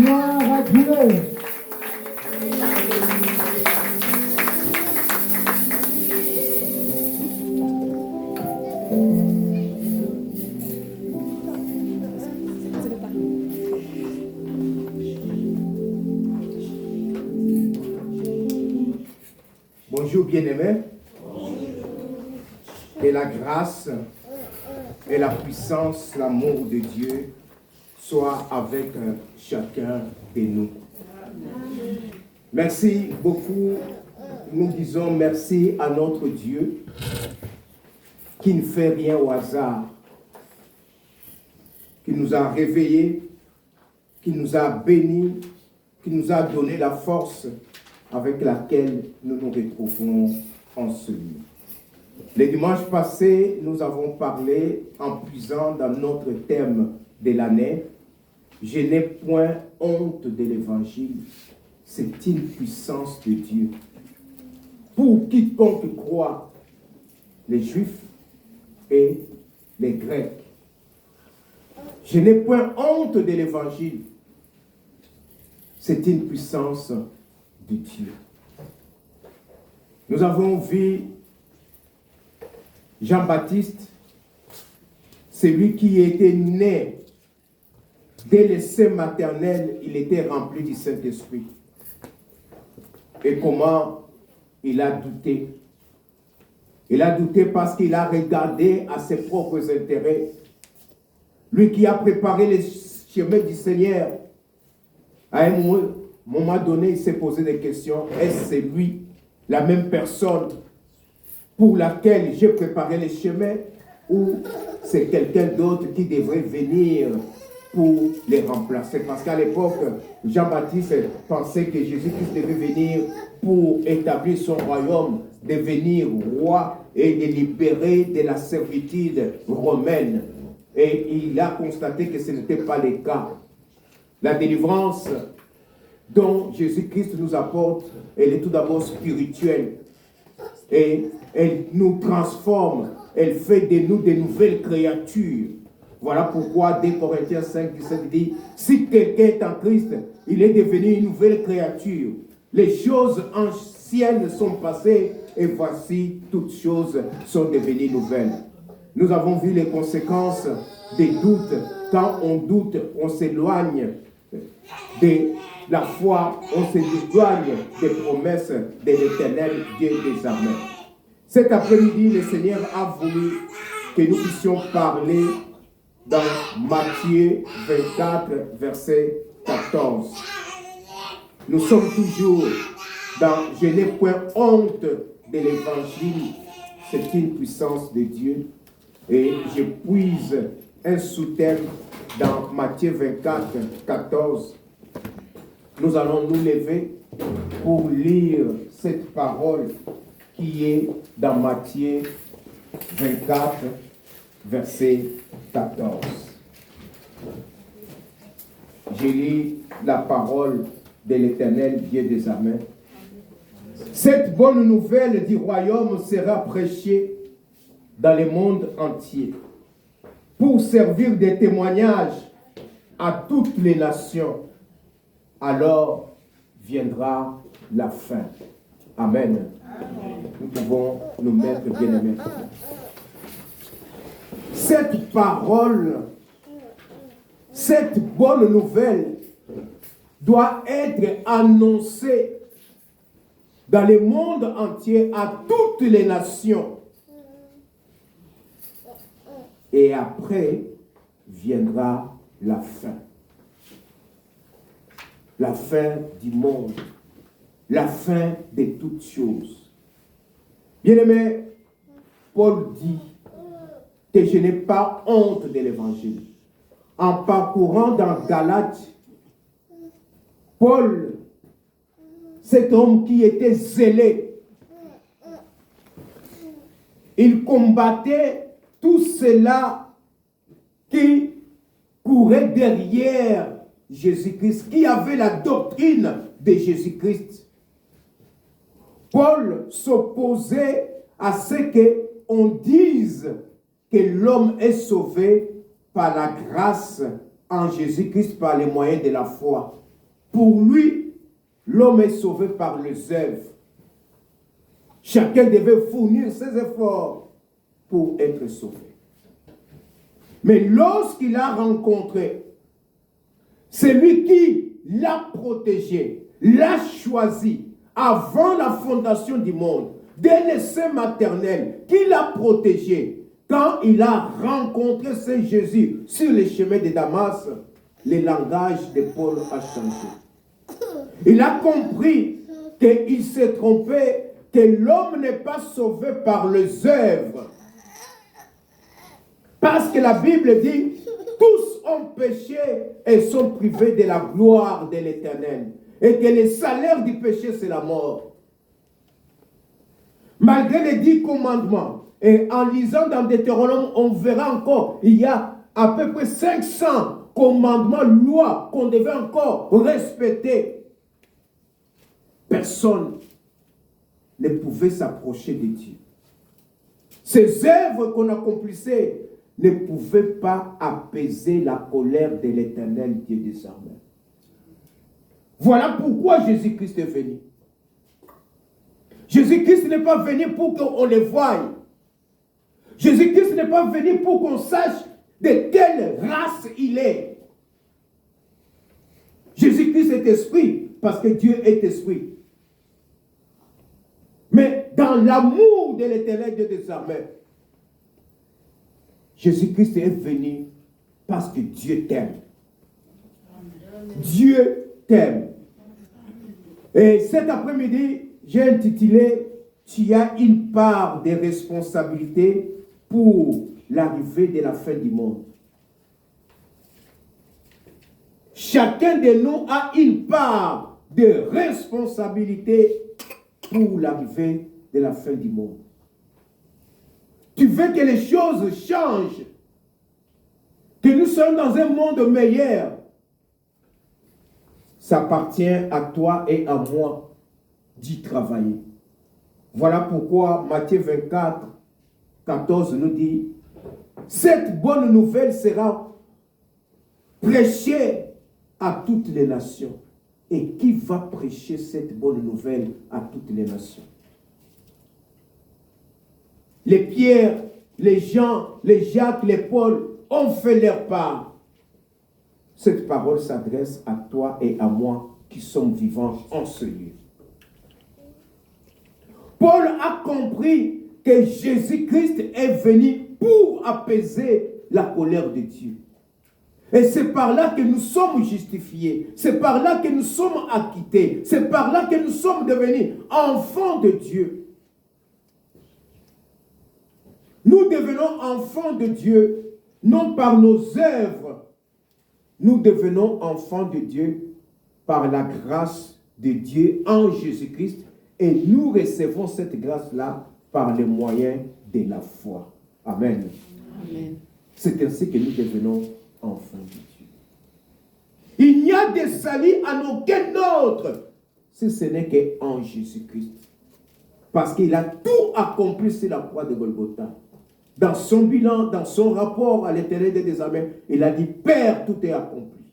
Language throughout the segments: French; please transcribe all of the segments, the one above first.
Gloire à Dieu. Bonjour bien-aimés. Que la grâce et la puissance, l'amour de Dieu soit avec chacun de nous. Merci beaucoup. Nous disons merci à notre Dieu qui ne fait rien au hasard, qui nous a réveillés, qui nous a bénis, qui nous a donné la force avec laquelle nous nous retrouvons en ce lieu. Les dimanches passés, nous avons parlé, en puisant dans notre thème de l'année, « Je n'ai point honte de l'Évangile, c'est une puissance de Dieu. Pour quiconque croit, les Juifs et les Grecs. Je n'ai point honte de l'Évangile, c'est une puissance de Dieu. » Nous avons vu Jean-Baptiste, celui qui était né dès le sein maternel, il était rempli du Saint-Esprit. Et comment il a douté. Il a douté parce qu'il a regardé à ses propres intérêts. Lui qui a préparé les chemins du Seigneur, à un moment donné, il s'est posé des questions. Est-ce lui, la même personne pour laquelle j'ai préparé les chemins, ou c'est quelqu'un d'autre qui devrait venir pour les remplacer? Parce qu'à l'époque, Jean-Baptiste pensait que Jésus-Christ devait venir pour établir son royaume, devenir roi et de libérer de la servitude romaine. Et il a constaté que ce n'était pas le cas. La délivrance dont Jésus-Christ nous apporte, elle est tout d'abord spirituelle. Et elle nous transforme, elle fait de nous de nouvelles créatures. Voilà pourquoi, dès Corinthiens 5, 17 dit, si quelqu'un est en Christ, il est devenu une nouvelle créature. Les choses anciennes sont passées et voici, toutes choses sont devenues nouvelles. Nous avons vu les conséquences des doutes. Quand on doute, on s'éloigne de la foi, on s'éloigne des promesses de l'Éternel Dieu des armées. Cet après-midi, le Seigneur a voulu que nous puissions parler dans Matthieu 24, verset 14. Nous sommes toujours dans « Je n'ai point honte de l'Évangile », c'est une puissance de Dieu. Et je puise un sous-thème dans Matthieu 24, 14. Nous allons nous lever pour lire cette parole qui est dans Matthieu 24, verset 14. Je lis la parole de l'Éternel Dieu des armées. Cette bonne nouvelle du royaume sera prêchée dans le monde entier pour servir de témoignage à toutes les nations. Alors viendra la fin. Amen. Nous pouvons nous mettre bien-aimés. Cette parole, cette bonne nouvelle doit être annoncée dans le monde entier à toutes les nations. Et après viendra la fin. La fin du monde. La fin de toutes choses. Bien-aimé, Paul dit que je n'ai pas honte de l'Évangile. En parcourant dans Galates, Paul, cet homme qui était zélé, il combattait tout cela qui courait derrière Jésus-Christ, qui avait la doctrine de Jésus-Christ. Paul s'opposait à ce qu'on dise que l'homme est sauvé par la grâce en Jésus-Christ par les moyens de la foi. Pour lui, l'homme est sauvé par les œuvres. Chacun devait fournir ses efforts pour être sauvé. Mais lorsqu'il a rencontré celui qui l'a protégé, l'a choisi avant la fondation du monde, dès le sein maternel, qui l'a protégé, quand il a rencontré ce Jésus sur les chemins de Damas, le langage de Paul a changé. Il a compris qu'il s'est trompé, que l'homme n'est pas sauvé par les œuvres. Parce que la Bible dit, tous ont péché et sont privés de la gloire de l'Éternel. Et que le salaire du péché, c'est la mort. Malgré les 10 commandements, et en lisant dans Deutéronome, on verra encore, il y a à peu près 500 commandements, lois qu'on devait encore respecter. Personne ne pouvait s'approcher de Dieu. Ces œuvres qu'on accomplissait ne pouvaient pas apaiser la colère de l'Éternel Dieu des armées. Voilà pourquoi Jésus-Christ est venu. Jésus-Christ n'est pas venu pour qu'on le voie. Jésus-Christ n'est pas venu pour qu'on sache de quelle race il est. Jésus-Christ est esprit parce que Dieu est esprit. Mais dans l'amour de l'Éternel Dieu des armées, Jésus-Christ est venu parce que Dieu t'aime. Dieu t'aime. Et cet après-midi, j'ai intitulé « Tu as une part de responsabilité pour l'arrivée de la fin du monde ». Chacun de nous a une part de responsabilité pour l'arrivée de la fin du monde. Tu veux que les choses changent, que nous sommes dans un monde meilleur. Ça appartient à toi et à moi d'y travailler. Voilà pourquoi Matthieu 24, 14 nous dit, cette bonne nouvelle sera prêchée à toutes les nations. Et qui va prêcher cette bonne nouvelle à toutes les nations? Les Pierre, les Jean, les Jacques, les Paul ont fait leur part. Cette parole s'adresse à toi et à moi qui sommes vivants en ce lieu. Paul a compris que Jésus-Christ est venu pour apaiser la colère de Dieu. Et c'est par là que nous sommes justifiés. C'est par là que nous sommes acquittés. C'est par là que nous sommes devenus enfants de Dieu. Nous devenons enfants de Dieu, non par nos œuvres. Nous devenons enfants de Dieu par la grâce de Dieu en Jésus-Christ. Et nous recevons cette grâce-là par les moyens de la foi. Amen. Amen. C'est ainsi que nous devenons enfants de Dieu. Il n'y a de salut en aucun autre si ce n'est qu'en Jésus-Christ. Parce qu'il a tout accompli sur la croix de Golgotha. Dans son bilan, dans son rapport à l'Éternel des armées, il a dit, Père, tout est accompli.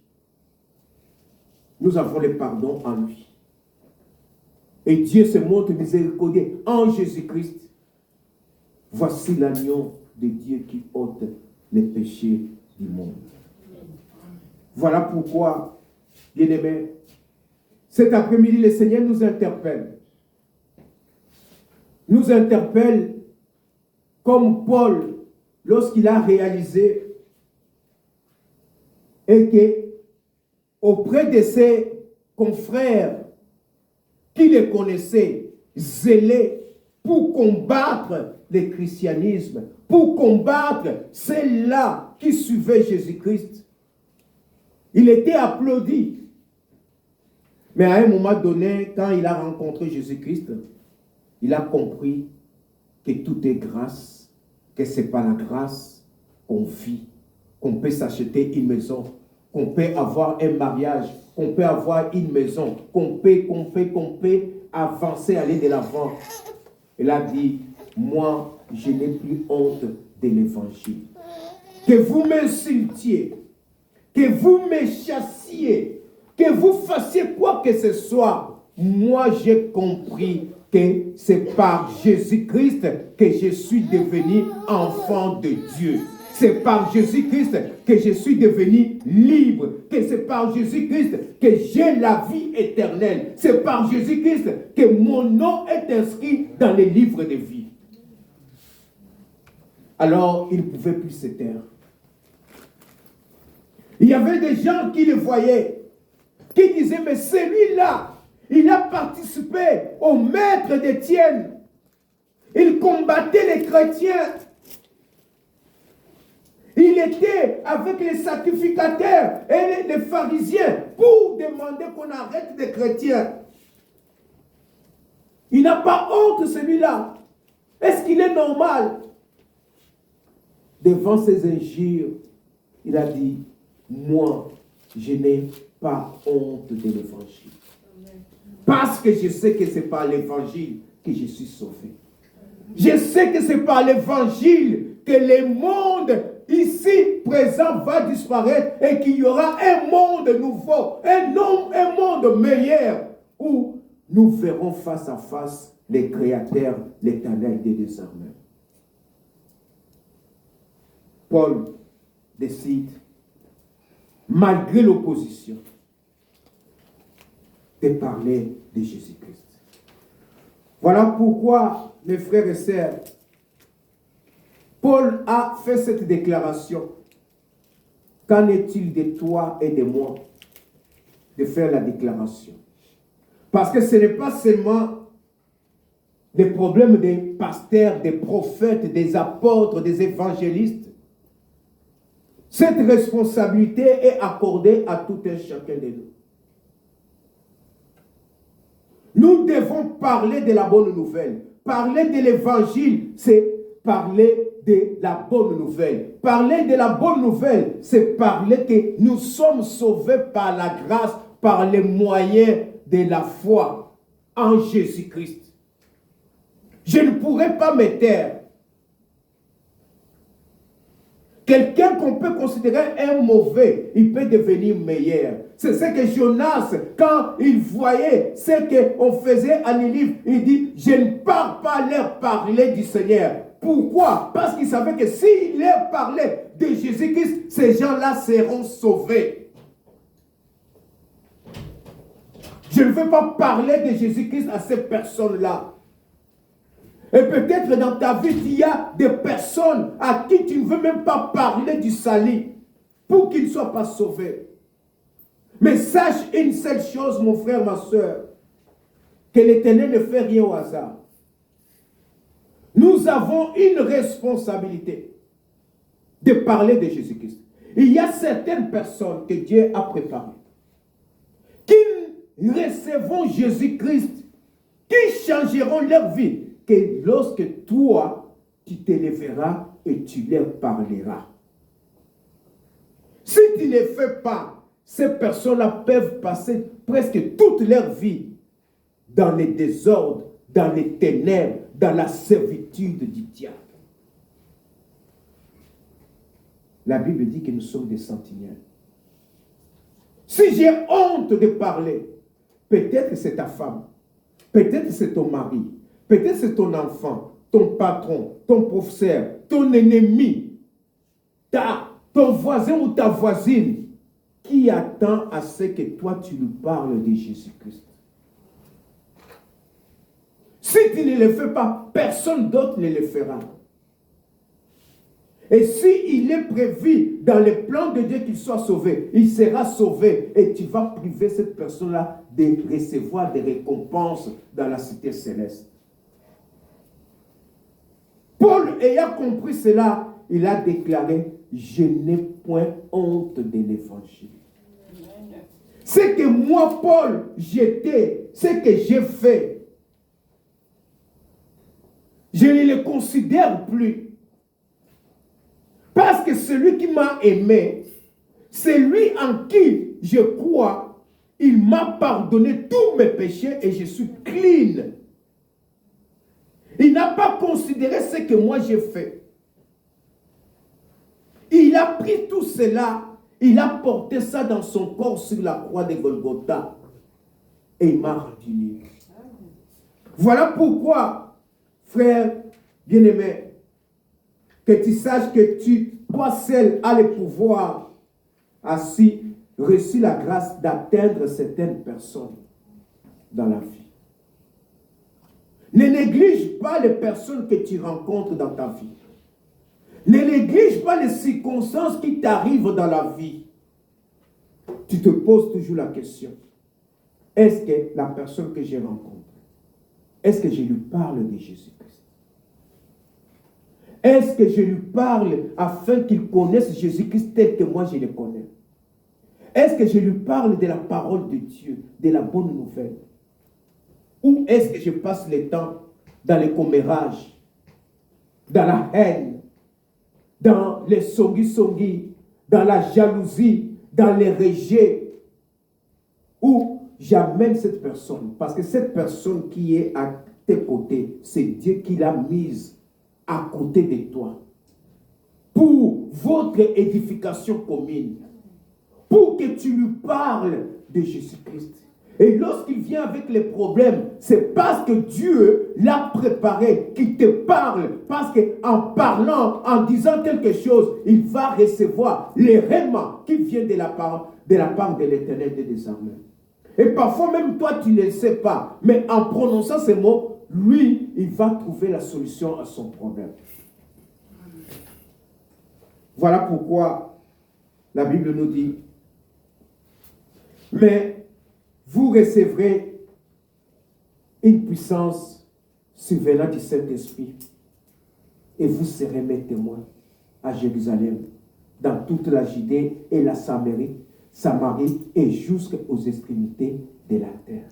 Nous avons le pardon en lui. Et Dieu se montre miséricordieux en Jésus-Christ. Voici l'agneau de Dieu qui ôte les péchés du monde. Voilà pourquoi, bien-aimés, cet après-midi, le Seigneur nous interpelle. Nous interpelle comme Paul, lorsqu'il a réalisé et que auprès de ses confrères qui les connaissaient, zélés pour combattre le christianisme, pour combattre ceux-là qui suivaient Jésus-Christ, il était applaudi. Mais à un moment donné, quand il a rencontré Jésus-Christ, il a compris que tout est grâce, que ce n'est pas la grâce qu'on vit, qu'on peut s'acheter une maison, qu'on peut avoir un mariage, qu'on peut avoir une maison, qu'on peut avancer, aller de l'avant. Il a dit, moi, je n'ai plus honte de l'évangile. Que vous m'insultiez, que vous me chassiez, que vous fassiez quoi que ce soit, moi j'ai compris que c'est par Jésus-Christ que je suis devenu enfant de Dieu. C'est par Jésus-Christ que je suis devenu libre. Que c'est par Jésus-Christ que j'ai la vie éternelle. C'est par Jésus-Christ que mon nom est inscrit dans les livres de vie. Alors, il ne pouvait plus se taire. Il y avait des gens qui le voyaient, qui disaient, mais celui-là, il a participé au maître d'Étienne. Il combattait les chrétiens. Il était avec les sacrificateurs et les pharisiens pour demander qu'on arrête les chrétiens. Il n'a pas honte, celui-là. Est-ce qu'il est normal? Devant ces injures, il a dit, moi, je n'ai pas honte de l'évangile. Parce que je sais que c'est par l'évangile que je suis sauvé. Je sais que c'est par l'évangile que le monde ici présent va disparaître et qu'il y aura un monde nouveau, un monde meilleur où nous verrons face à face les créateurs, l'Éternel des désormais. Paul décide, malgré l'opposition, de parler de Jésus-Christ. Voilà pourquoi, mes frères et sœurs, Paul a fait cette déclaration. Qu'en est-il de toi et de moi de faire la déclaration? Parce que ce n'est pas seulement des problèmes des pasteurs, des prophètes, des apôtres, des évangélistes. Cette responsabilité est accordée à tout un chacun de nous. Nous devons parler de la bonne nouvelle. Parler de l'évangile, c'est parler de la bonne nouvelle. Parler de la bonne nouvelle, c'est parler que nous sommes sauvés par la grâce, par les moyens de la foi en Jésus-Christ. Je ne pourrais pas me taire. Quelqu'un qu'on peut considérer un mauvais, il peut devenir meilleur. C'est ce que Jonas, quand il voyait ce qu'on faisait à Ninive, il dit, je ne pars pas leur parler du Seigneur. Pourquoi? Parce qu'il savait que s'il leur parlait de Jésus-Christ, ces gens-là seront sauvés. Je ne veux pas parler de Jésus-Christ à ces personnes-là. Et peut-être dans ta vie, il y a des personnes à qui tu ne veux même pas parler du salut pour qu'ils ne soient pas sauvés. Mais sache une seule chose, mon frère, ma soeur, que l'Éternel ne fait rien au hasard. Nous avons une responsabilité de parler de Jésus-Christ. Il y a certaines personnes que Dieu a préparées qui recevront Jésus-Christ, qui changeront leur vie, que lorsque toi, tu t'élèveras et tu leur parleras. Si tu ne le fais pas, ces personnes-là peuvent passer presque toute leur vie dans les désordres, dans les ténèbres, dans la servitude du diable. La Bible dit que nous sommes des sentinelles. Si j'ai honte de parler, peut-être que c'est ta femme, peut-être que c'est ton mari, peut-être que c'est ton enfant, ton patron, ton professeur, ton ennemi, ton voisin ou ta voisine qui attend à ce que toi tu lui parles de Jésus-Christ. Si tu ne le fais pas, personne d'autre ne le fera. Et s'il est prévu dans le plan de Dieu qu'il soit sauvé, il sera sauvé et tu vas priver cette personne-là de recevoir des récompenses dans la cité céleste. Paul, ayant compris cela, il a déclaré, je n'ai point honte de l'évangile. Ce que moi, Paul, j'étais, ce que j'ai fait, je ne le considère plus. Parce que celui qui m'a aimé, c'est lui en qui je crois, il m'a pardonné tous mes péchés et je suis clean. Il n'a pas considéré ce que moi j'ai fait. Il a pris tout cela, Il a porté ça dans son corps sur la croix de Golgotha. Et il m'a rendu libre. Voilà pourquoi, frère bien-aimé, que tu saches que toi seul as le pouvoir, ainsi reçu la grâce d'atteindre certaines personnes dans la vie. Ne néglige pas les personnes que tu rencontres dans ta vie. Ne néglige pas les circonstances qui t'arrivent dans la vie. Tu te poses toujours la question, est-ce que la personne que j'ai rencontrée, est-ce que je lui parle de Jésus-Christ? Est-ce que je lui parle afin qu'il connaisse Jésus-Christ tel que moi je le connais? Est-ce que je lui parle de la parole de Dieu, de la bonne nouvelle? Ou est-ce que je passe le temps dans les commérages, dans la haine, dans les songi-songi, dans la jalousie, dans les rejets? Ou j'amène cette personne, parce que cette personne qui est à tes côtés, c'est Dieu qui l'a mise à côté de toi pour votre édification commune, pour que tu lui parles de Jésus-Christ. Et lorsqu'il vient avec les problèmes, c'est parce que Dieu l'a préparé, qu'il te parle, parce qu'en parlant, en disant quelque chose, il va recevoir les rémans qui viennent de la part de l'Éternel des armées. Et parfois même toi, tu ne le sais pas, mais en prononçant ces mots, lui, il va trouver la solution à son problème. Voilà pourquoi la Bible nous dit, mais vous recevrez une puissance survenant du Saint-Esprit et vous serez mes témoins à Jérusalem, dans toute la Judée et la Samarie et jusqu'aux extrémités de la terre.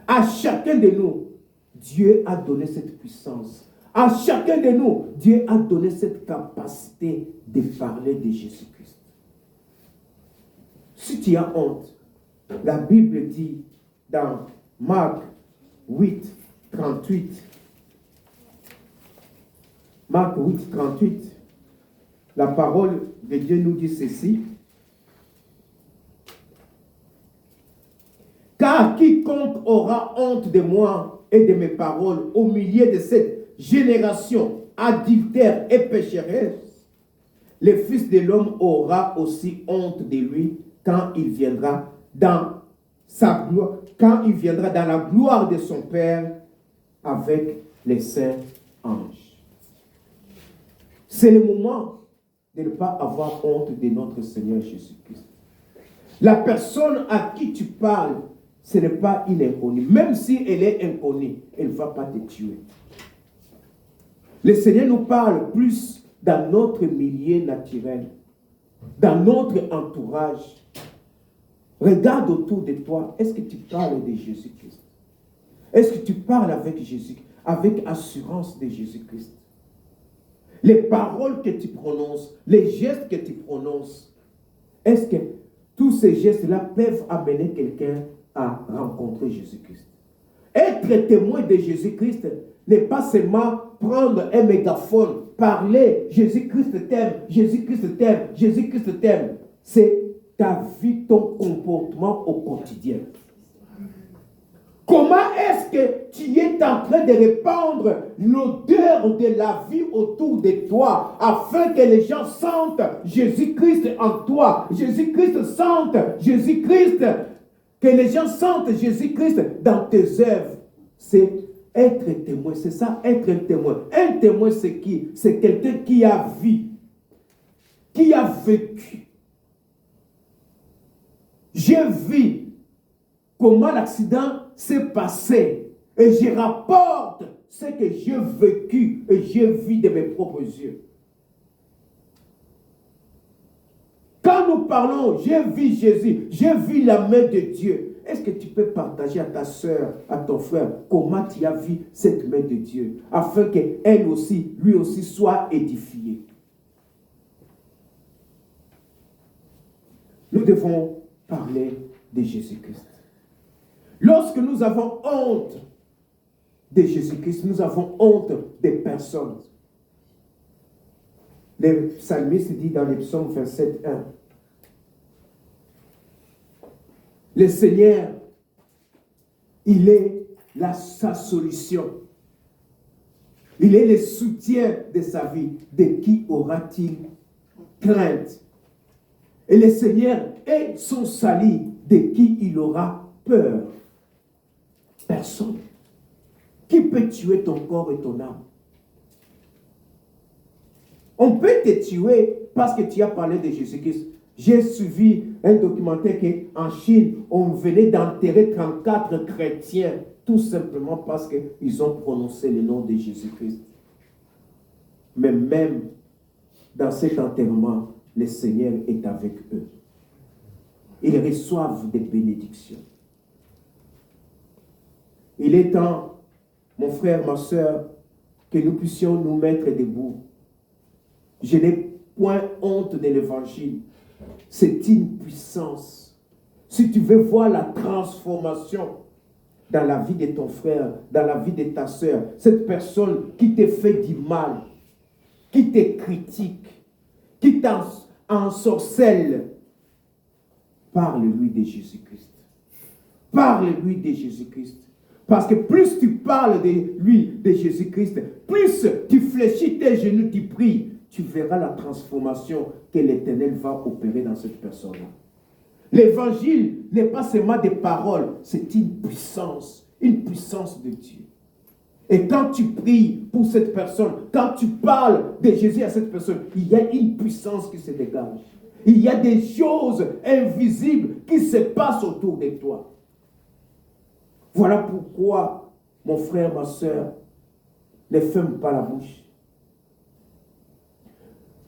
À chacun de nous, Dieu a donné cette puissance. À chacun de nous, Dieu a donné cette capacité de parler de Jésus-Christ. Si tu as honte, la Bible dit dans Marc 8, 38, Marc 8, 38, la parole de Dieu nous dit ceci. Car quiconque aura honte de moi et de mes paroles au milieu de cette génération adultère et pécheresse, le Fils de l'homme aura aussi honte de lui quand il viendra dans sa gloire, quand il viendra dans la gloire de son Père avec les saints anges. C'est le moment de ne pas avoir honte de notre Seigneur Jésus-Christ. La personne à qui tu parles, ce n'est pas une inconnue. Même si elle est inconnue, elle ne va pas te tuer. Le Seigneur nous parle plus dans notre milieu naturel, dans notre entourage. Regarde autour de toi. Est-ce que tu parles de Jésus-Christ? Est-ce que tu parles avec Jésus, avec assurance de Jésus-Christ? Les paroles que tu prononces, les gestes que tu prononces, est-ce que tous ces gestes-là peuvent amener quelqu'un à rencontrer Jésus-Christ? Être témoin de Jésus-Christ n'est pas seulement prendre un mégaphone, parler, Jésus-Christ t'aime, Jésus-Christ t'aime, Jésus-Christ t'aime. C'est ta vie, ton comportement au quotidien. Comment est-ce que tu es en train de répandre l'odeur de la vie autour de toi afin que les gens sentent Jésus-Christ en toi, Jésus-Christ sente Jésus-Christ, que les gens sentent Jésus-Christ dans tes œuvres? C'est être témoin, c'est ça, être un témoin. Un témoin, c'est qui? C'est quelqu'un qui a vu, qui a vécu. J'ai vu comment l'accident s'est passé et je rapporte ce que j'ai vécu et j'ai vu de mes propres yeux. Quand nous parlons, j'ai vu Jésus, j'ai vu la main de Dieu. Est-ce que tu peux partager à ta soeur, à ton frère, comment tu as vu cette main de Dieu, afin qu'elle aussi, lui aussi, soit édifiée? Nous devons parler de Jésus-Christ. Lorsque nous avons honte de Jésus-Christ, nous avons honte des personnes. Le psalmiste dit dans le psaume 27, 1, Le Seigneur, il est sa solution. Il est le soutien de sa vie. De qui aura-t-il crainte? Et le Seigneur est son salut. De qui il aura peur? Personne. Qui peut tuer ton corps et ton âme? On peut te tuer parce que tu as parlé de Jésus-Christ. J'ai suivi un documentaire qu'en Chine, on venait d'enterrer 34 chrétiens, tout simplement parce qu'ils ont prononcé le nom de Jésus-Christ. Mais même dans cet enterrement, le Seigneur est avec eux. Ils reçoivent des bénédictions. Il est temps, mon frère, ma soeur, que nous puissions nous mettre debout. Je n'ai point honte de l'évangile. C'est une puissance. Si tu veux voir la transformation dans la vie de ton frère, dans la vie de ta soeur, cette personne qui te fait du mal, qui te critique, qui t'ensorcelle, parle-lui de Jésus-Christ. Parle-lui de Jésus-Christ. Parce que plus tu parles de lui, de Jésus-Christ, plus tu fléchis tes genoux, tu pries, tu verras la transformation que l'Éternel va opérer dans cette personne-là. L'évangile n'est pas seulement des paroles, c'est une puissance de Dieu. Et quand tu pries pour cette personne, quand tu parles de Jésus à cette personne, il y a une puissance qui se dégage. Il y a des choses invisibles qui se passent autour de toi. Voilà pourquoi, mon frère, ma soeur, ne ferme pas la bouche.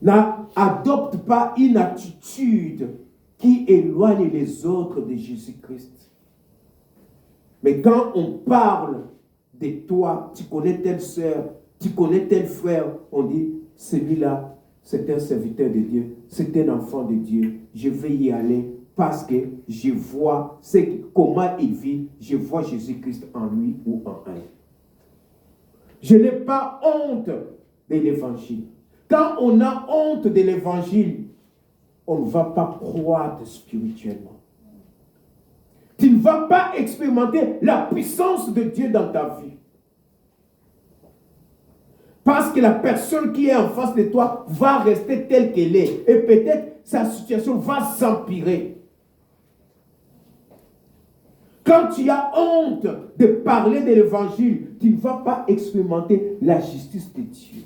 N'adopte pas une attitude qui éloigne les autres de Jésus-Christ. Mais quand on parle de toi, tu connais telle sœur, tu connais tel frère, on dit, celui-là, c'est un serviteur de Dieu, c'est un enfant de Dieu, je vais y aller parce que je vois comment il vit, je vois Jésus-Christ en lui ou en elle. Je n'ai pas honte de l'évangile. Quand on a honte de l'évangile, on ne va pas croître spirituellement. Tu ne vas pas expérimenter la puissance de Dieu dans ta vie. Parce que la personne qui est en face de toi va rester telle qu'elle est. Et peut-être sa situation va s'empirer. Quand tu as honte de parler de l'évangile, tu ne vas pas expérimenter la justice de Dieu.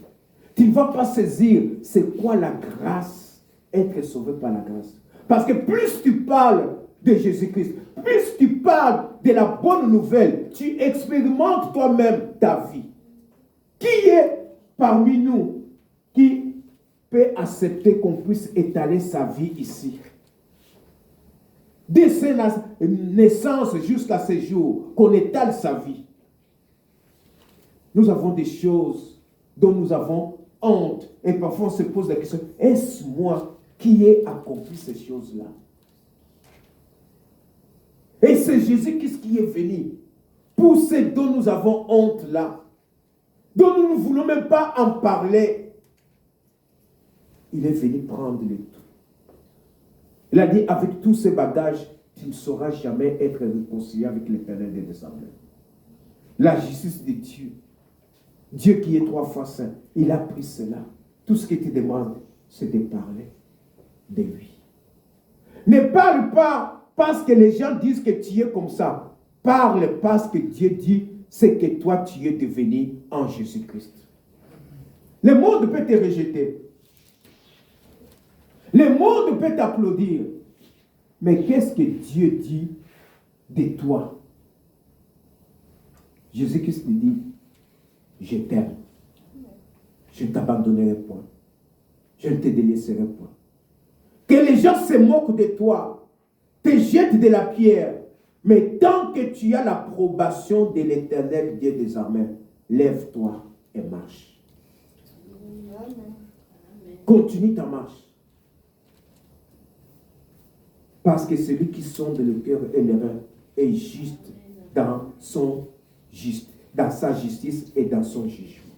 Tu ne vas pas saisir c'est quoi la grâce, être sauvé par la grâce. Parce que plus tu parles de Jésus-Christ, plus tu parles de la bonne nouvelle, tu expérimentes toi-même ta vie. Qui est parmi nous qui peut accepter qu'on puisse étaler sa vie ici? Dès sa naissance jusqu'à ce jour, qu'on étale sa vie. Nous avons des choses dont nous avons honte. Et parfois on se pose la question, est-ce moi qui ai accompli ces choses-là? Et c'est Jésus-Christ qui est venu pour ce dont nous avons honte là, dont nous ne voulons même pas en parler. Il est venu prendre le tout. Il a dit, avec tous ces bagages, tu ne sauras jamais être réconcilié avec l'Éternel des désemblés. La justice de Dieu, Dieu qui est 3 fois saint, il a pris cela. Tout ce qu'il te demande, c'est de parler de lui. Ne parle pas parce que les gens disent que tu es comme ça. Parle parce que Dieu dit, c'est que toi tu es devenu en Jésus-Christ. Le monde peut te rejeter. Le monde peut t'applaudir. Mais qu'est-ce que Dieu dit de toi? Jésus-Christ lui dit, je t'aime. Je ne t'abandonnerai point. Je ne te délaisserai point. Que les gens se moquent de toi, te jettent de la pierre, mais tant que tu as l'approbation de l'Éternel Dieu des armées, lève-toi et marche. Continue ta marche. Parce que celui qui sonde le cœur et les reins est juste dans sa justice et dans son jugement.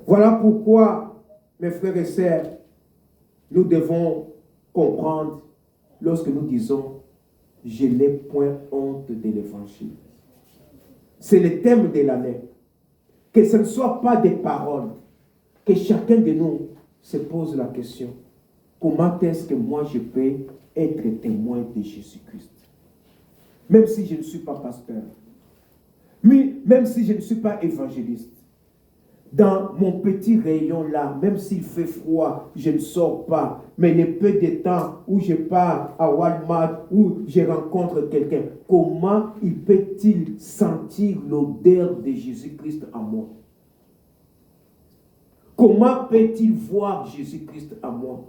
Voilà pourquoi, mes frères et sœurs, nous devons comprendre lorsque nous disons je n'ai point honte de l'évangile. C'est le thème de l'année. Que ce ne soit pas des paroles, que chacun de nous se pose la question, comment est-ce que moi je peux être témoin de Jésus-Christ? Même si je ne suis pas pasteur, mais même si je ne suis pas évangéliste, dans mon petit rayon là, même s'il fait froid, je ne sors pas, mais le peu de temps où je pars à Walmart, où je rencontre quelqu'un, comment il peut-il sentir l'odeur de Jésus-Christ en moi? Comment peut-il voir Jésus-Christ en moi?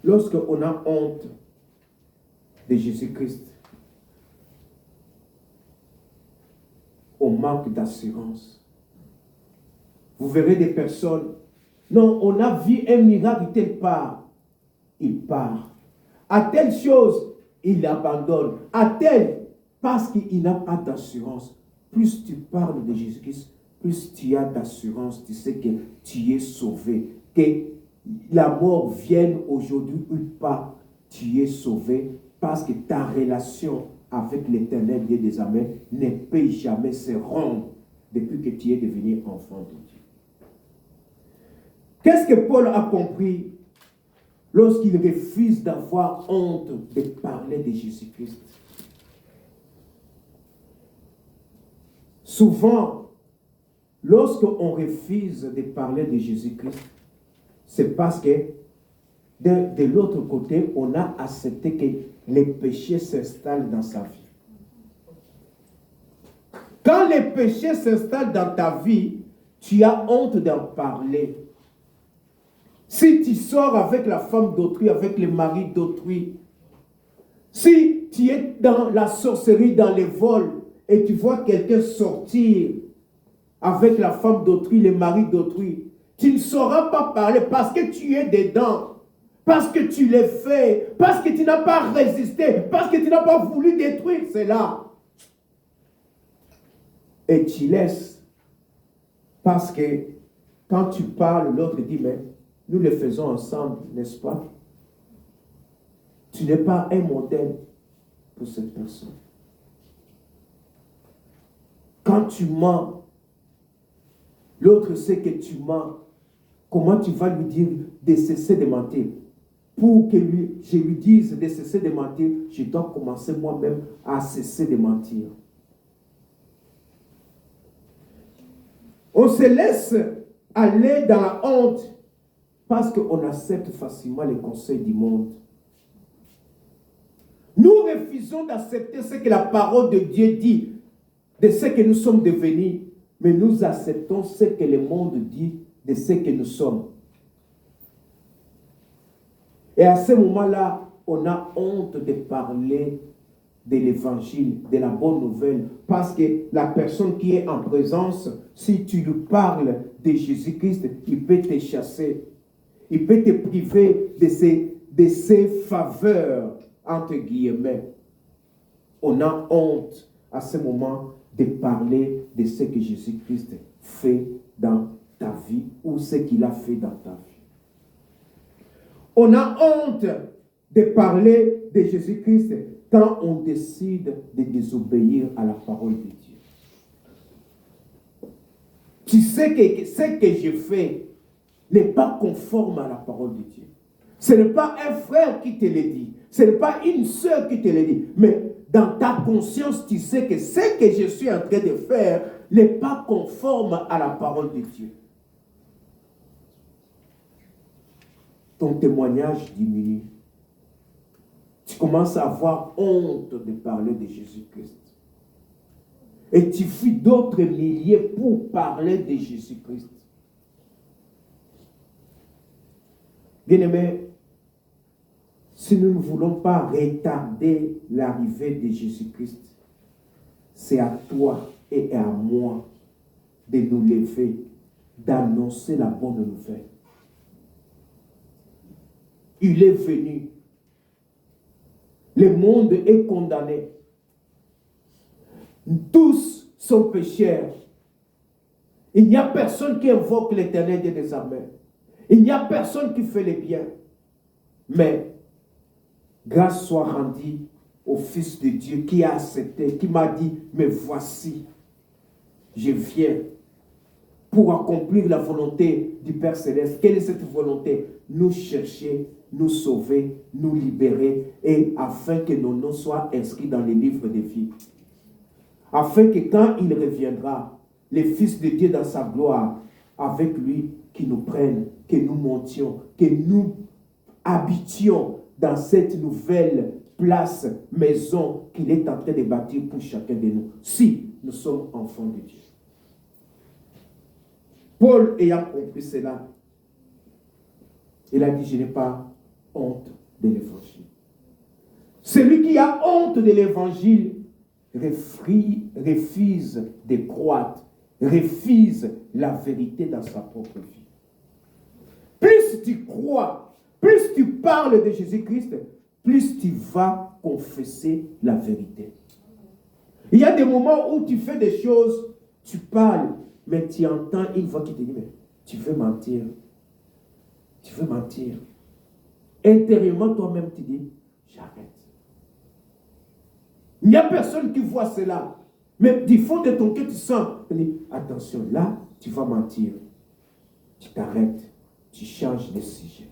Lorsqu'on a honte de Jésus-Christ, on manque d'assurance. Vous verrez des personnes, non, on a vu un miracle telle part, il part. À telle chose, il abandonne. À telle, parce qu'il n'a pas d'assurance. Plus tu parles de Jésus-Christ, plus tu as d'assurance, tu sais que tu es sauvé. Que la mort vienne aujourd'hui ou pas, tu es sauvé parce que ta relation avec l'Éternel Dieu des armées ne peut jamais se rompre depuis que tu es devenu enfant de Dieu. Qu'est-ce que Paul a compris lorsqu'il refuse d'avoir honte de parler de Jésus-Christ? Souvent, lorsqu'on refuse de parler de Jésus-Christ, c'est parce que de l'autre côté, on a accepté que les péchés s'installent dans sa vie. Quand les péchés s'installent dans ta vie, tu as honte d'en parler. Si tu sors avec la femme d'autrui, avec le mari d'autrui, si tu es dans la sorcellerie, dans les vols, et tu vois quelqu'un sortir avec la femme d'autrui, le mari d'autrui, tu ne sauras pas parler parce que tu es dedans. Parce que tu l'as fait, parce que tu n'as pas résisté, parce que tu n'as pas voulu détruire cela. Et tu laisses. Parce que quand tu parles, l'autre dit, mais nous le faisons ensemble, n'est-ce pas? Tu n'es pas un modèle pour cette personne. Quand tu mens, l'autre sait que tu mens. Comment tu vas lui dire de cesser de mentir? Pour que je lui dise de cesser de mentir, je dois commencer moi-même à cesser de mentir. On se laisse aller dans la honte parce qu'on accepte facilement les conseils du monde. Nous refusons d'accepter ce que la parole de Dieu dit, de ce que nous sommes devenus, mais nous acceptons ce que le monde dit de ce que nous sommes. Et à ce moment-là, on a honte de parler de l'évangile, de la bonne nouvelle, parce que la personne qui est en présence, si tu lui parles de Jésus-Christ, il peut te chasser. Il peut te priver de ses faveurs, entre guillemets. On a honte à ce moment de parler de ce que Jésus-Christ fait dans ta vie ou ce qu'il a fait dans ta vie. On a honte de parler de Jésus-Christ quand on décide de désobéir à la parole de Dieu. Tu sais que ce que je fais n'est pas conforme à la parole de Dieu. Ce n'est pas un frère qui te le dit. Ce n'est pas une sœur qui te le dit. Mais dans ta conscience, tu sais que ce que je suis en train de faire n'est pas conforme à la parole de Dieu. Ton témoignage diminue. Tu commences à avoir honte de parler de Jésus-Christ. Et tu fuis d'autres milliers pour parler de Jésus-Christ. Bien-aimés, si nous ne voulons pas retarder l'arrivée de Jésus-Christ, c'est à toi et à moi de nous lever, d'annoncer la bonne nouvelle. Il est venu. Le monde est condamné. Tous sont pécheurs. Il n'y a personne qui invoque l'Éternel Dieu des armées. Il n'y a personne qui fait le bien. Mais grâce soit rendue au Fils de Dieu qui a accepté, qui m'a dit, mais voici, je viens pour accomplir la volonté du Père Céleste. Quelle est cette volonté? Nous chercher, nous sauver, nous libérer, et afin que nos noms soient inscrits dans les livres de vie. Afin que quand il reviendra, le Fils de Dieu dans sa gloire, avec lui, qu'il nous prenne, que nous montions, que nous habitions dans cette nouvelle place, maison qu'il est en train de bâtir pour chacun de nous, si nous sommes enfants de Dieu. Paul ayant compris cela, il a dit, je n'ai pas honte de l'évangile. Celui qui a honte de l'évangile refuse de croître, refuse la vérité dans sa propre vie. Plus tu crois, plus tu parles de Jésus-Christ, plus tu vas confesser la vérité. Il y a des moments où tu fais des choses, tu parles, mais tu entends une voix qui te dit, mais tu veux mentir. Tu veux mentir. Intérieurement, toi-même, tu dis, j'arrête. Il n'y a personne qui voit cela. Mais du fond de ton cœur, tu sens, tu dis, attention, là, tu vas mentir. Tu t'arrêtes. Tu changes de sujet.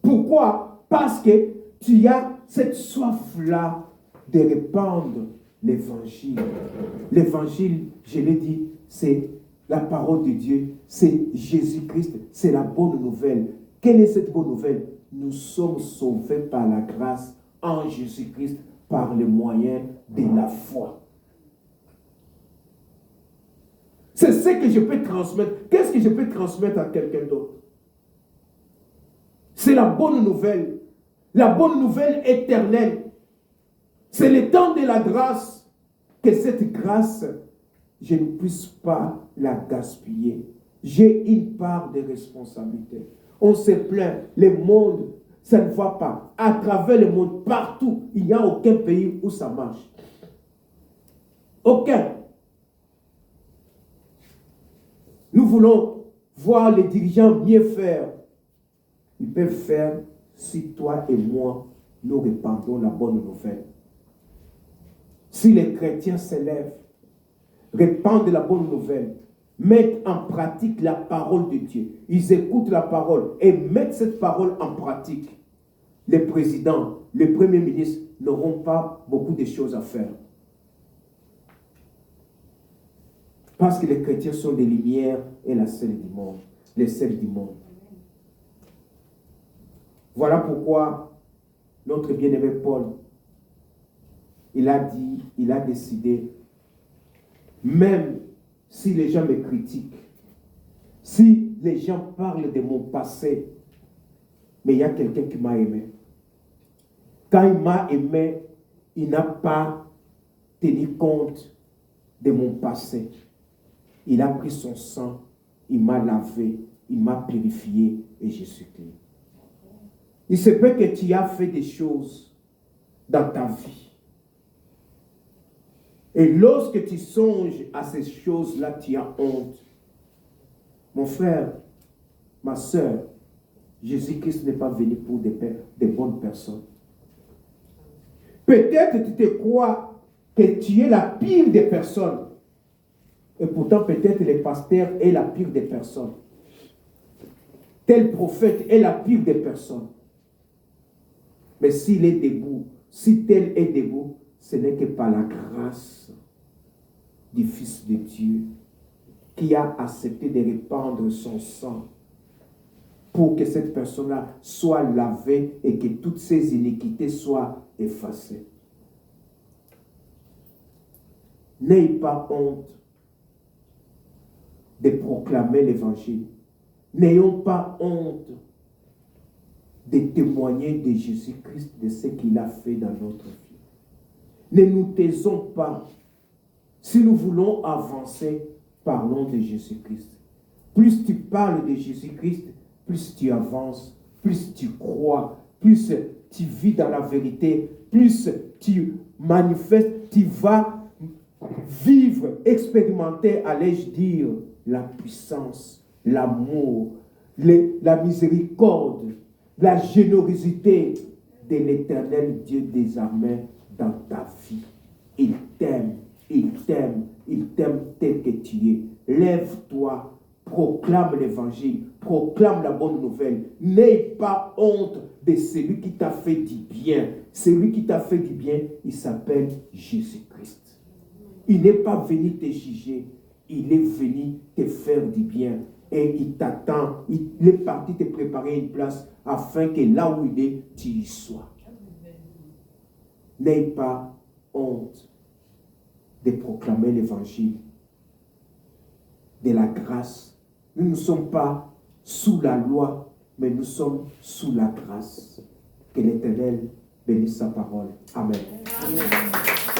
Pourquoi? Parce que tu as cette soif-là de répandre l'évangile. L'évangile, je l'ai dit, c'est la parole de Dieu, c'est Jésus-Christ, c'est la bonne nouvelle. Quelle est cette bonne nouvelle? Nous sommes sauvés par la grâce en Jésus-Christ par le moyen de la foi. C'est ce que je peux transmettre. Qu'est-ce que je peux transmettre à quelqu'un d'autre? C'est la bonne nouvelle. La bonne nouvelle éternelle. C'est le temps de la grâce. Que cette grâce, je ne puisse pas la gaspiller. J'ai une part de responsabilité. On se plaint. Le monde, ça ne va pas. À travers le monde, partout, il n'y a aucun pays où ça marche. Aucun. Nous voulons voir les dirigeants mieux faire. Ils peuvent faire si toi et moi, nous répandons la bonne nouvelle. Si les chrétiens s'élèvent, répandent la bonne nouvelle, mettent en pratique la parole de Dieu, ils écoutent la parole et mettent cette parole en pratique, les présidents, les premiers ministres n'auront pas beaucoup de choses à faire. Parce que les chrétiens sont des lumières et la sel du monde, les sels du monde. Voilà pourquoi notre bien-aimé Paul, il a dit, il a décidé, même si les gens me critiquent, si les gens parlent de mon passé, mais il y a quelqu'un qui m'a aimé. Quand il m'a aimé, il n'a pas tenu compte de mon passé. Il a pris son sang, il m'a lavé, il m'a purifié et je suis clean. Il se peut que tu as fait des choses dans ta vie. Et lorsque tu songes à ces choses-là, tu as honte. Mon frère, ma soeur, Jésus-Christ n'est pas venu pour des bonnes personnes. Peut-être tu te crois que tu es la pire des personnes. Et pourtant, peut-être le pasteur est la pire des personnes. Tel prophète est la pire des personnes. Mais s'il est debout, si tel est debout, ce n'est que par la grâce du Fils de Dieu qui a accepté de répandre son sang pour que cette personne-là soit lavée et que toutes ses iniquités soient effacées. N'ayez pas honte de proclamer l'évangile. N'ayons pas honte de témoigner de Jésus-Christ, de ce qu'il a fait dans notre vie. Ne nous taisons pas. Si nous voulons avancer, parlons de Jésus-Christ. Plus tu parles de Jésus-Christ, plus tu avances, plus tu crois, plus tu vis dans la vérité, plus tu manifestes, tu vas vivre, expérimenter, allais-je dire, la puissance, l'amour, la miséricorde, la générosité de l'Éternel Dieu des armées dans ta vie. Il t'aime, il t'aime, il t'aime tel que tu es. Lève-toi, proclame l'évangile, proclame la bonne nouvelle. N'aie pas honte de celui qui t'a fait du bien. Celui qui t'a fait du bien, il s'appelle Jésus-Christ. Il n'est pas venu te juger, il est venu te faire du bien. Et il t'attend, il est parti te préparer une place afin que là où il est, tu y sois. N'aie pas honte de proclamer l'évangile, de la grâce. Nous ne sommes pas sous la loi, mais nous sommes sous la grâce. Que l'Éternel bénisse sa parole. Amen. Amen.